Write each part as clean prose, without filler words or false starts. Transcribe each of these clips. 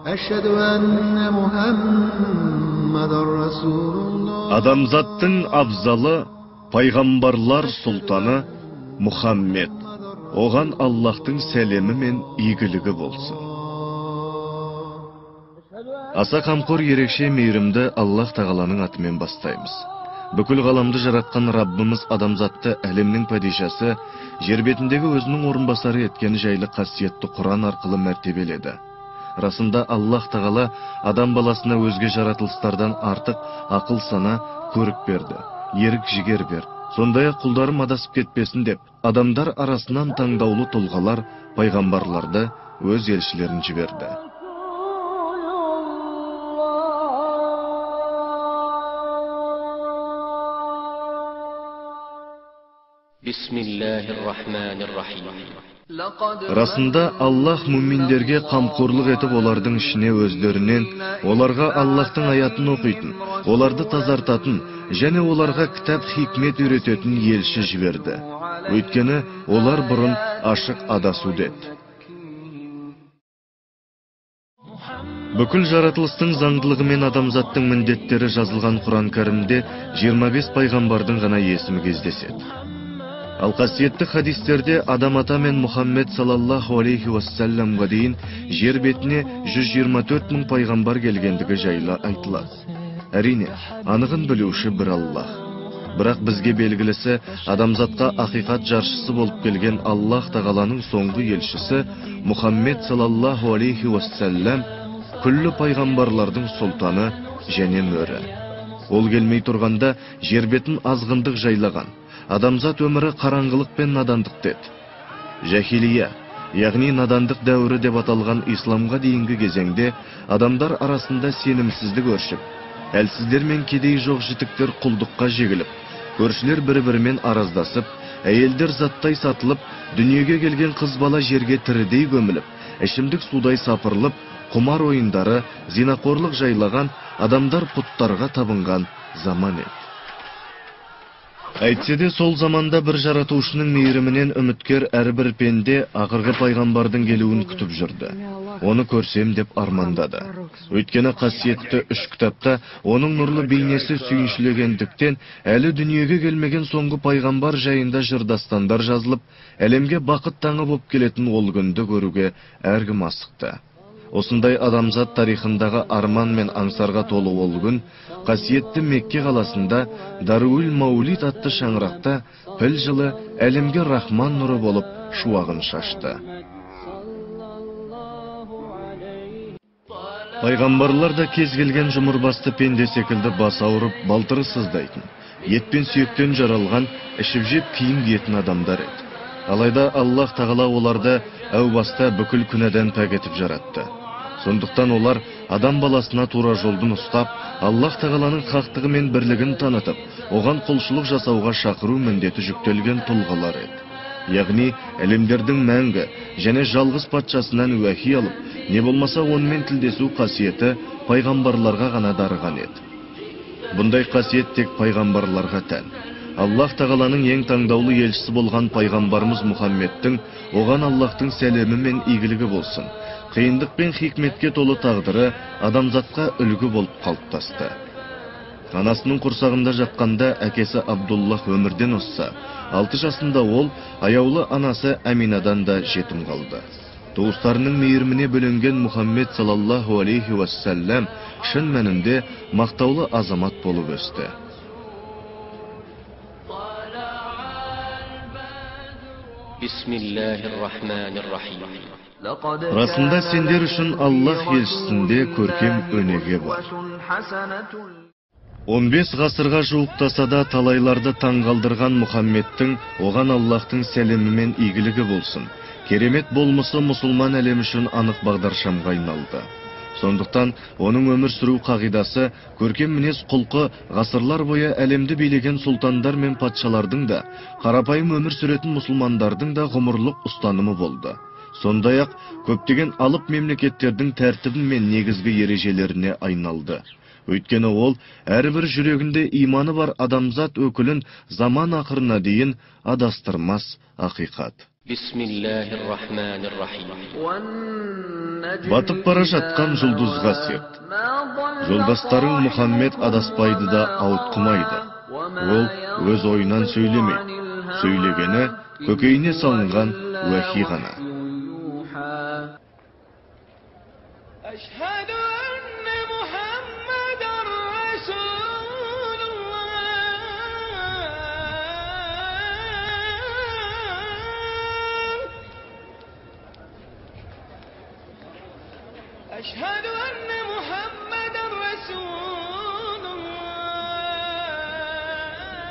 أشهد أن محمدا رسول الله. Адамзаттың абзалы, пайғамбарлар сұлтаны Мұхаммед. Оған Аллахтың сәлемі мен игілігі болсын. Аса қамқор ерекше мейірімді Аллах тағаланың атымен бастаймыз. Бүкіл ғаламды жаратқан Раббымыз адамзатты әлемнің падишасы, жер бетіндегі өзінің орынбасары еткені жайлы қасиетті Құран арқылы мәртебеледі. Расында Аллах тағала адам баласына өзге жаратылыстардан артық ақыл сана, көрік берді, ерік жігер берді. Сондай-ақ құлдарым адасып кетпесін деп, адамдар арасынан таңдаулы тұлғалар, пайғамбарларды, өз елшілерін жіберді. Расында Аллах мүминдерге қамқорлық етіп олардың ішіне өздерінен, оларға Аллахтың аятын оқитын, оларды тазартатын, және оларға кітап хикмет үйрететін елші жіберді. Өйткені олар бұрын ашық адасуды еді. Бүкіл жаратылыстың заңдылығы мен адамзаттың міндеттері жазылған Құран кәрімде 25 пайғамбардың ғана есімі кездеседі. Ал қасиетті хадистерде Адам ата мен Мұхаммед саллаллаху алейхи уассаламға дейін жер бетіне 124 мың пайғамбар келгендігі жайлы айтылады. Әрине, анығын білуші бір Аллах. Бірақ бізге белгілісі, адамзатқа ақиқат жаршысы болып келген Аллах тағаланың соңғы елшісі Мұхаммед саллаллаху алейхи уассалам күллі пайғамбарлардың сұлтаны және мөрі. Ол келмей тұрғанда жер бетін азғындық жайлаған. Адамзат өмірі қараңғылық пен надандық деді. Жахилия, яғни надандық дәуірі деп аталған исламға дейінгі кезеңде адамдар арасында сенімсіздік өршіп, әлсіздер мен кедей жоқ жітіктер құлдыққа жегіліп, көршілер бір-бірімен араздасып, әйелдер заттай сатылып, дүниеге келген қыз бала жерге тірідей көміліп, ішімдік судай сапырылып, құмар ойындары, зинақорлық жайлаған, адамдар пұттарға табынған заман еді. Әйтсе де сол заманда бір жаратушының мейірімінен үміткер әрбір пенде ақырғы пайғамбардың келуін күтіп жүрді. Оны көрсем деп армандады. Өйткені қасиетті 3 кітапта оның нұрлы бейнесі сүйіншілегендіктен әлі дүниеге келмеген соңғы пайғамбар жайында жырдастандар жазылып, әлемге бақыт таңы болып келетін ол күнді көруге әркім асықты. Осындай адамзат тарихындағы арман мен аңсарға толы ол күн, қасиетті Мекке қаласында Даруил Маулид атты шаңырақта піл жылы әлемге рахман нұры болып шуағын шашты. Пайғамбарлар да кез келген жұмырбасты пенде секілді бас ауырып, балтыры сыздайтын, ет пен сүйектен жаралған, ішіп-жеп киім киетін адамдар еді. Алайда Аллах тағала оларды әу баста бүкіл күнәдан пәк етіп жаратты. Сондықтан олар адам баласына тура жолдың ұстап, Аллах тағаланың хақтығы мен бірлігін танытып, оған құлшылық жасауға шақыру міндеті жүктелген тұлғалар еді. Яғни, әлемдердің мәңгі және жалғыз патшасынан уәхи алып, не болмаса онымен тілдесу қасиеті пайғамбарларға ғана дарыған еді. Бұндай қасиет тек пайғамбарларға тән. Аллах тағаланың ең таңдаулы елшісі болған пайғамбарымыз Мұхаммедтің, оған Аллахтың сәлемі мен игілігі болсын. Қиындық пен хикметке толы тағдыры адамзатқа үлгі болып қалыптасты. Анасының құрсағында жатқанда әкесі Абдуллах өмірден озса, 6 жасында ол аяулы анасы Аминадан да жетім қалды. Туыстарының мейіріміне бөленген Мұхаммед саллаллаху алейхи уассалам шын мәнінде мақтаулы азамат болып өсті. Расында сендер үшін Аллах елшісінде көркем өнеге бар. 15 ғасырға жуықтаса да талайларды таңғалдырған Мұхаммедтің, оған Аллахтың сәлемі мен игілігі болсын. Керемет болмысы мұсылман әлемі үшін анық бағдаршамға айналды. Сондықтан оның өмір сүру қағидасы, көркем мінез құлқы ғасырлар бойы әлемді билеген сұлтандар мен патшалардың да, қарапайым өмір сүретін мұсылмандардың да ғұмырлық ұстанымы болды. Сондай-ақ көптеген алып мемлекеттердің тәртібі мен негізгі ережелеріне айналды. Өйткені ол әрбір жүрегінде иманы бар адамзат өкілін заман ақырына дейін адастырмас ақиқат. Бисмиллахир-рахманир-рахим. Батып бара жатқан жұлдызға серт. Жолдастарың Мұхаммед адаспайды да ауытқымайды. Ол өз ойынан сөйлемейді. Сөйлегені көкейіне салынған уәхи ғана. أشهد أن محمد رسول الله.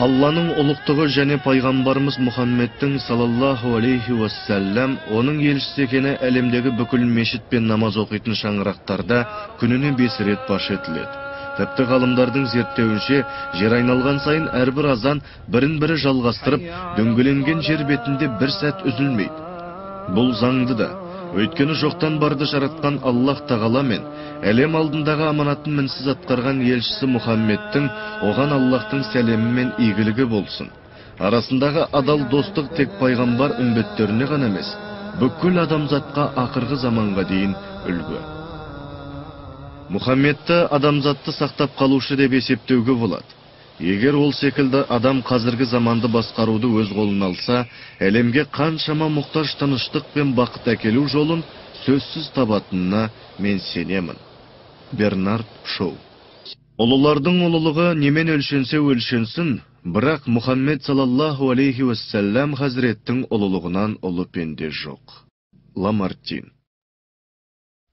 Алланың ұлықтығы және пайғамбарымыз Мұхаммедтің салаллаху алейхи уассалям оның елшісі екені әлемдегі бүкіл мешіт пен намаз оқитын шаңырақтарда күніне 5 рет паш етіледі. Тіпті ғалымдардың зерттеуінше, жер айналған сайын әрбір азан бірін-бірі жалғастырып, дөңгеленген жер бетінде бір сәт үзілмейді. Бұл заңды да. Өйткені жоқтан барды жаратқан Аллах тағала мен әлем алдындағы аманатын мінсіз атқарған елшісі Мұхаммедтің оған Аллахтың сәлемі мен игілігі болсын. Арасындағы адал достық тек пайғамбар үмбеттеріне ғана емес, бүкіл адамзатқа ақырғы заманға дейін үлгі. Мұхаммедті адамзатты сақтап қалушы деп есептеуге болады. Егер ол секілді адам қазіргі заманды басқаруды өз қолына алса, әлемге қаншама мұқтаж тыныштық пен бақыт әкелу жолын сөзсіз табатынына мен сенемін. Бернард Шоу. Ұлылардың ұлылығы немен өлшенсе өлшенсін, бірақ Мұхаммед салаллаху алейхи уассалям хазіреттің ұлылығынан ұлы пенде жоқ. Ламартин.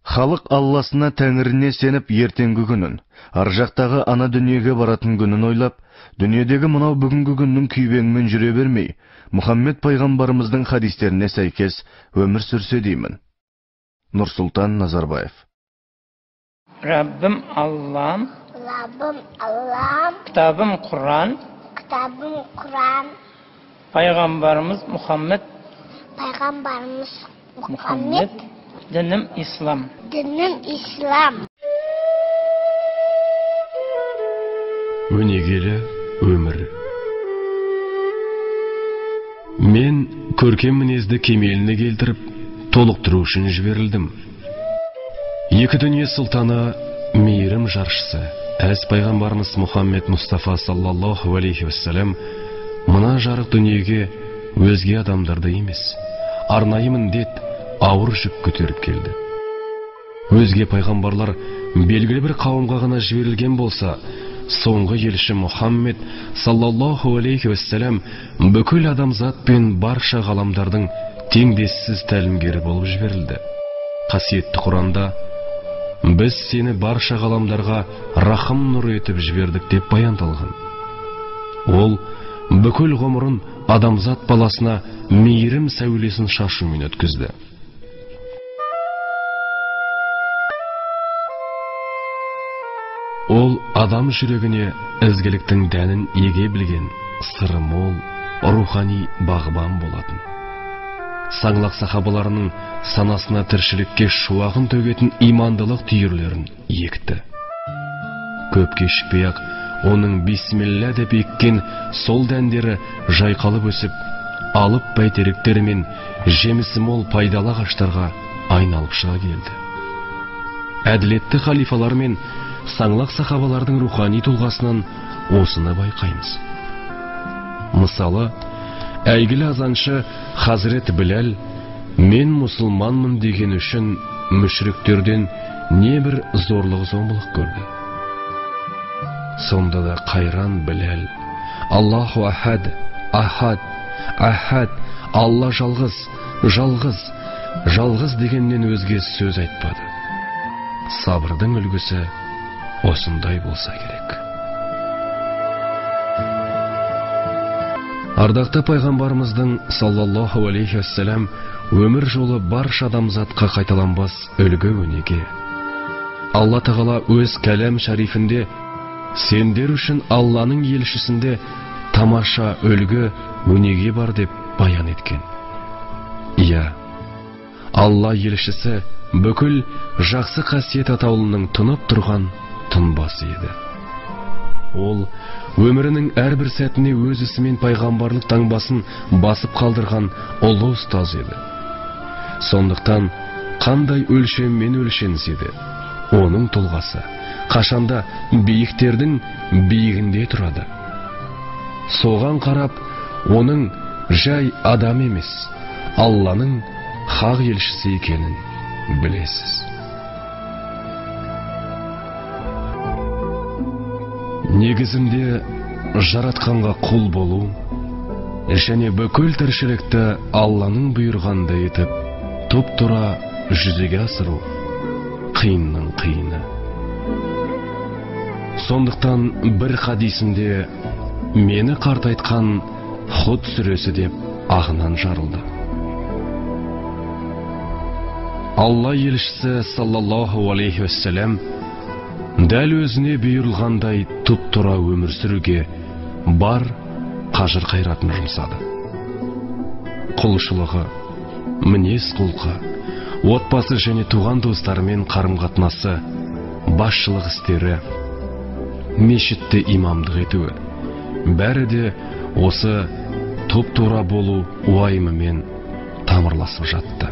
Халық Алласына тәңіріне сеніп ертеңгі күнін, аржақтағы ана дүниеге баратын күнін ойлап, дүниедегі мынау бүгінгі күннің күйбеңмен жүре бермей, Мұхаммед пайғамбарымыздың хадистеріне сәйкес өмір сүрсе деймін. Нұрсұлтан Назарбаев. Rabbim Allah'ım, kitabım Kur'an, Peygamberimiz Muhammed, dinim İslam. Өнегелі өмір. Мен көркем мінезді кемеліне келтіріп, толықтыру үшін жіберілдім. Екі дүние сұлтаны, мейірім жаршысы, әз пайғамбарымыз Мұхаммед Мұстафа саллаллаху алейхи вассалам мына жарық дүниеге өзге адамдарды емес, арнайы міндет, ауыр жүк көтеріп келді. Өзге пайғамбарлар белгілі бір қауымға ғана жіберілген болса, соңғы елші Мұхаммед саллаллаху алейхи вассалам бүкіл адамзат пен барша ғаламдардың теңдессіз тәлімгері болып жіберілді. Қасиетті Құранда біз сені барша ғаламдарға рахым нұр етіп жібердік деп баяндалған. Ол бүкіл ғұмырын адамзат баласына мейірім сәулесін шашумен өткізді. Ол адам жүрегіне ізгіліктің дәнін еге білген, сыры мол, рухани бағбан болатын. Саңлақ сахабаларының санасына тіршілікке шуағын төгетін имандылық түйірлерін екті. Көп кешікпей-ақ оның бисмилля деп еккен сол дәндері жайқалып өсіп, алып бәйтеректері мен жемісі мол пайдалы ағаштарға айналып шыға келді. Әділетті халифалар мен саңлақ сахабалардың рухани тұлғасынан осыны байқаймыз. Мысалы, әйгілі азаншы Хазірет Біләл мен мұсылманмын деген үшін мүшриктерден небір зорлық-зомбылық көрді. Сонда да қайран Біләл, Аллаху ахад, ахад, ахад, Алла жалғыз, жалғыз, жалғыз дегеннен өзге сөз айтпады. Сабырдың үлгісі осындай болса керек. Ардақты пайғамбарымыздың саллаллаху алейхи вассалам өмір жолы барша адамзатқа қайталанбас үлгі өнеге. Алла тағала өз кәләм шарифінде сендер үшін Алланың елшісінде тамаша үлгі өнеге бар деп баян еткен. Иә, Алла елшісі бүкіл жақсы қасиет атаулының тұнып тұрған тынбасы еді. Ол өмірінің әрбір сәтіне өз ісімен пайғамбарлық таңбасын басып қалдырған ұлы ұстаз еді. Сондықтан қандай өлшеммен өлшенсе де, оның тұлғасы қашанда биіктердің биігінде тұрады. Соған қарап, оның жай адам емес, Алланың хақ елшісі екенін білесіз. Негізінде жаратқанға құл болу және бүкіл тіршілікті Алланың бұйырғандай етіп тұп-тура жүзеге асыру қиынның қиыны. Сондықтан бір хадисінде мені қартайтқан Худ сүресі деп ағынан жарылды. Алла елшісі саллаллаху алейхи уассалам дәл өзіне бұйырылғандай тұп-тура өмір сүруге бар қажыр қайратын жұмсады. Құлшылығы, мінез құлқы, отбасы және туған достарымен қарым-қатынасы, басшылық істері, мешітте имамдық етуі, бәрі де осы тұп-тура болу уайымымен тамырласып жатты.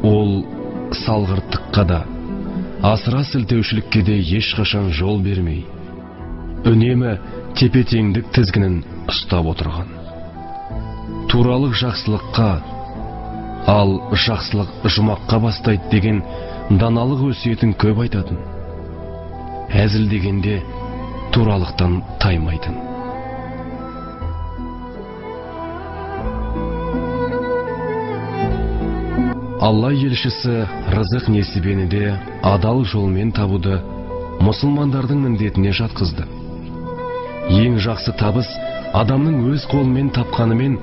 Ол салғырттыққа да, асыра сілтеушілікке де ешқашан жол бермей, үнемі тепе-теңдік тізгінін ұстап отырған. Туралық жақсылыққа, ал жақсылық жұмаққа бастайды деген даналық өсиетін көп айтатын. Әзіл дегенде туралықтан таймайтын. Алла елшісі рызық несібені де адал жолмен табуды мұсылмандардың міндетіне жатқызды. Ең жақсы табыс адамның өз қолымен тапқанымен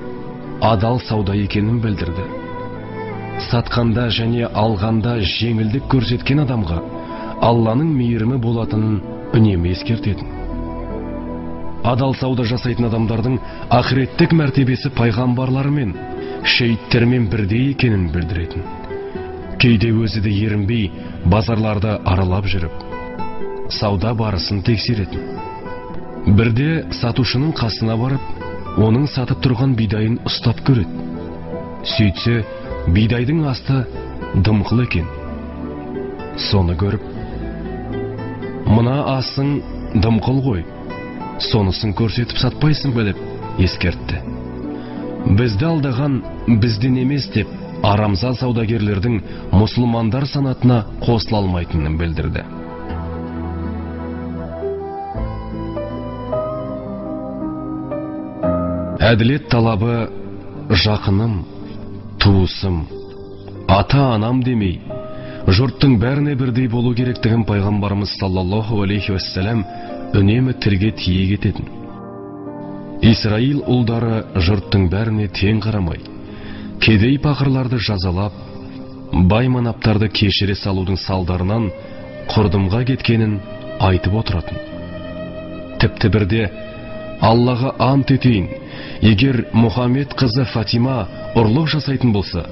адал сауда екенін білдірді. Сатқанда және алғанда жеңілдік көрсеткен адамға Алланың мейірімі болатынын үнемі ескертетін. Адал сауда жасайтын адамдардың ақыреттік мәртебесі пайғамбарлармен, шейіттермен бірдей екенін білдіретін. Кейде өзі де ерінбей базарларды аралап жүріп, сауда барысын тексеретін. Бірде сатушының қасына барып, оның сатып тұрған бидайын ұстап көреді. Сөйтсе, бидайдың асты дымқыл екен. Соны көріп, мына асың дымқыл ғой, сонысын көрсетіп сатпайсың бе деп ескертті. Бізді алдаған бізден емес деп арамза саудагерлердің мұсылмандар санатына қосыла алмайтынын білдірді. Әділет талабы жақыным, туысым, ата-анам демей, жұрттың бәріне бірдей болу керектігін пайғамбарымыз саллаллаху алейхи уассалам үнемі тілге тиек ететін. Исраил ұлдары жұрттың бәріне тең қарамай, кедей пақырларды жазалап, бай манаптарды кешіре салудың салдарынан құрдымға кеткенін айтып отыратын. Тіпті бірде Аллаға ант етейін, егер Мұхаммед қызы Фатима ұрлық жасайтын болса,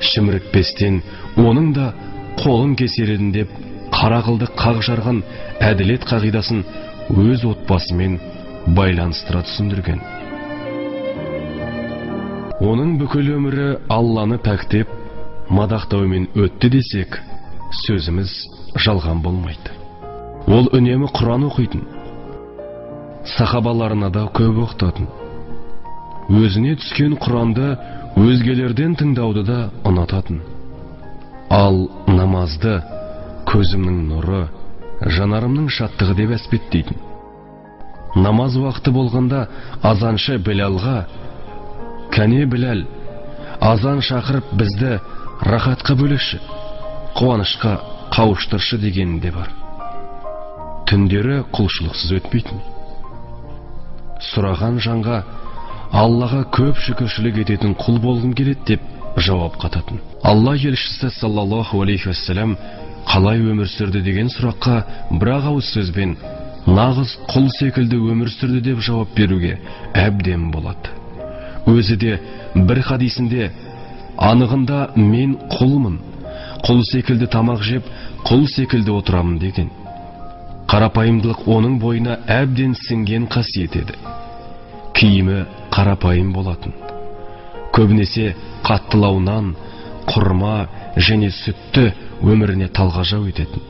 шімірікпестен оның да қолын кесер едім деп қара қылды қақ жарған әділет қағидасын өз отбасымен байланыстыра түсіндірген. Оның бүкіл өмірі Алланы пәктеп, мадақтаумен өтті десек, сөзіміз жалған болмайды. Ол үнемі Құран оқитын, сахабаларына да көп оқытатын. Өзіне түскен Құранды өзгелерден тыңдауды да ұнататын. Ал намазды көзімнің нұры, жанарымның шаттығы деп әспеттейтін. Намаз уақыты болғанда азаншы Білалға, кәне Білал, азан шақырып бізді рахатқа бөлеші, қуанышқа қауыштыршы дегені де бар. Түндері құлшылықсыз өтпейтін. Сұраған жанға Аллаға көп шүкіршілік ететін құл болғым келеді деп жауап қататын. Алла елшісі саллаллаху алейхи уассалам қалай өмір сүрді деген сұраққа бір ауыз сөзбен нағыз құл секілді өмір сүрді деп жауап беруге әбден болады. Өзі де бір хадисінде анығында мен құлмын, құл секілді тамақ жеп, құл секілді отырамын деген. Қарапайымдылық оның бойына әбден сіңген қасиет еді. Киімі қарапайым болатын. Көбінесе қаттылауынан, құрма және сүтті өміріне талғажау ететін.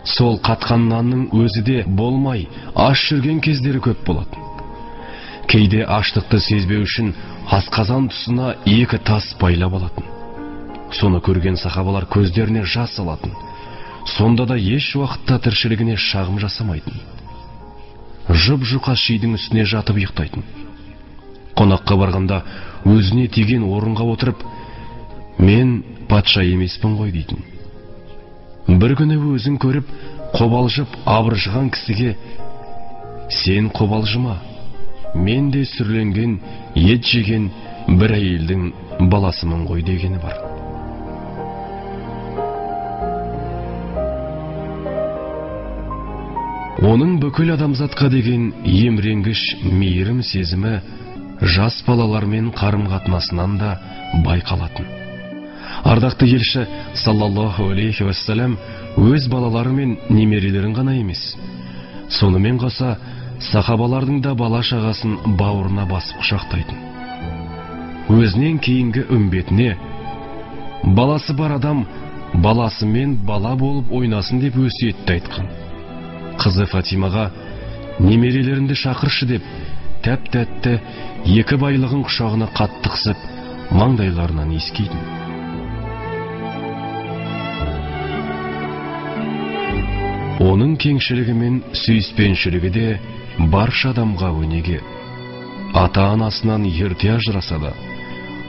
Сол қатқан нанның өзі де болмай, аш жүрген кездері көп болатын. Кейде аштықты сезбеу үшін асқазан тұсына 2 тас байлап алатын. Соны көрген сахабалар көздеріне жас алатын. Сонда да еш уақытта тіршілігіне шағым жасамайтын. Жұп-жұқа шидің үстіне жатып ұйықтайтын. Қонаққа барғанда өзіне тиген орынға отырып, мен патша емеспін ғой дейтін. Бір күні өзін көріп, қобалжып абыржыған кісіге, сен қобалжыма, мен де сүрленген, ет жеген бір әйелдің баласымын ғой дегені бар. Оның бүкіл адамзатқа деген емренгіш мейірім сезімі жас балалармен қарым-қатынасынан да байқалатын. Ардақты елші саллаллаху алейхи уассалам өз балалары мен немерелерін ғана емес, сонымен қоса сахабалардың да бала-шағасын бауырына басып құшақтайтын. Өзінен кейінгі үмбетіне баласы бар адам баласымен бала болып ойнасын деп өсиетті айтқан. Қызы Фатимаға немерелерінді шақыршы деп тәп-тәтті 2 байлығын құшағына қатты қысып, маңдайларынан иіскейтін. Оның кеңшілігі мен сүйіспеншілігі де барша адамға өнеге. Ата-анасынан ерте ажыраса да,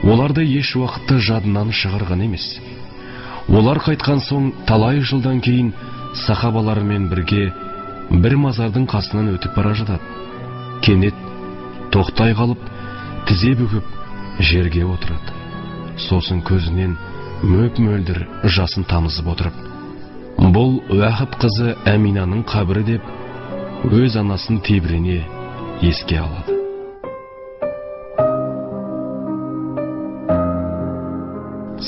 оларды еш уақытта жадынан шығарған емес. Олар қайтқан соң талай жылдан кейін сахабаларымен бірге бір мазардың қасынан өтіп бара жатады. Кенет тоқтай қалып, тізе бүгіп жерге отырады. Сосын көзінен мөп-мөлдір жасын тамызып отырып, бұл Уахып қызы Әминаның қабірі деп өз анасын тебірене еске алады.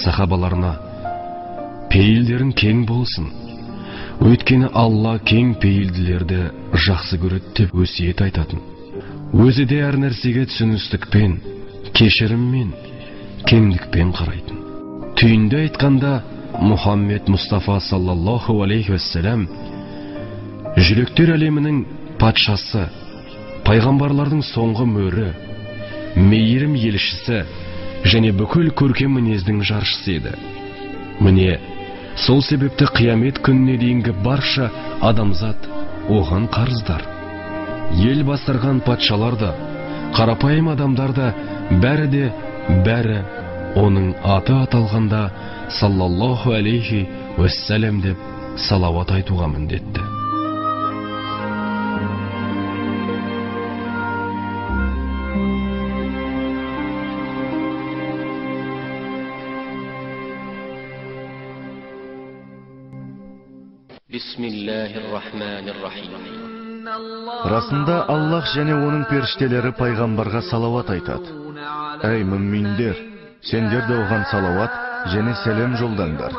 Сахабаларына пейілдерін кең болсын, өйткені Алла кең пейілділерді жақсы көреді деп өсиет айтатын. Өзі де әр нәрсеге түсіністікпен, кешіріммен, кеңдікпен қарайтын. Түйінде айтқанда Мұхаммед Мұстафа саллаллаху алейхи вассалам жүректер әлемінің патшасы, пайғамбарлардың соңғы мөрі, мейірім елшісі және бүкіл көркем мінездің жаршысы еді. Міне, сол себепті қиямет күніне дейінгі барша адамзат оған қарыздар. Ел басырған патшалар да, қарапайым адамдар да, бәрі оның аты аталғанда саллаллаху алейхи уассалам деп салауат айтуға міндетті. Расында Аллах және оның періштелері пайғамбарға салауат айтады. Әй мүминдер, сендер де оған салауат және сәлем жолдаңдар.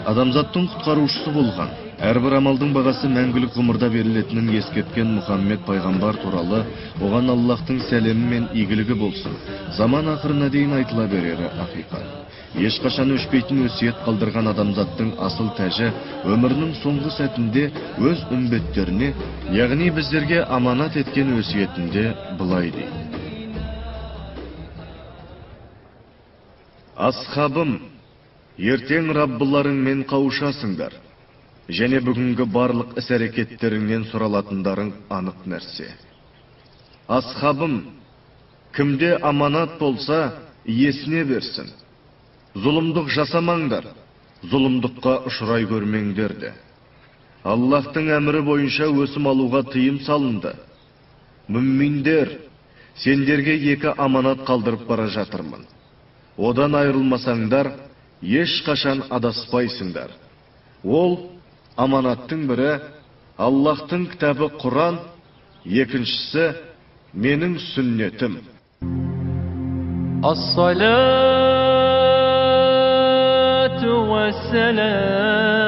Адамзаттың құтқарушысы болған, әрбір амалдың бағасы мәңгілік ғұмырда берілетінін ескерткен Мұхаммед пайғамбар туралы оған Аллахтың сәлемі мен игілігі болсын. Заман ақырына дейін айтыла берері ақиқат. Ешқашан өшпейтін өсиет қалдырған адамзаттың асыл тәжі өмірінің соңғы сәтінде өз үмбеттеріне, яғни біздерге аманат еткен өсиетінде былай дейді. Асхабым, ертең Раббыларыңмен қауышасыңдар, және бүгінгі барлық іс-әрекеттеріңнен сұралатындарың анық нәрсе. Асхабым, кімде аманат болса, иесіне берсін. Зұлымдық жасамаңдар, зұлымдыққа ұшырай көрмеңдерді. Аллахтың әмірі бойынша өсім алуға тыйым салынды. Мүминдер, сендерге 2 аманат қалдырып бара жатырмын. Одан айырылмасаңдар, ешқашан адаспайсыңдар. Ол аманаттың бірі Аллахтың кітабы Құран, екіншісі менің сүннетім. الصلاة والسلام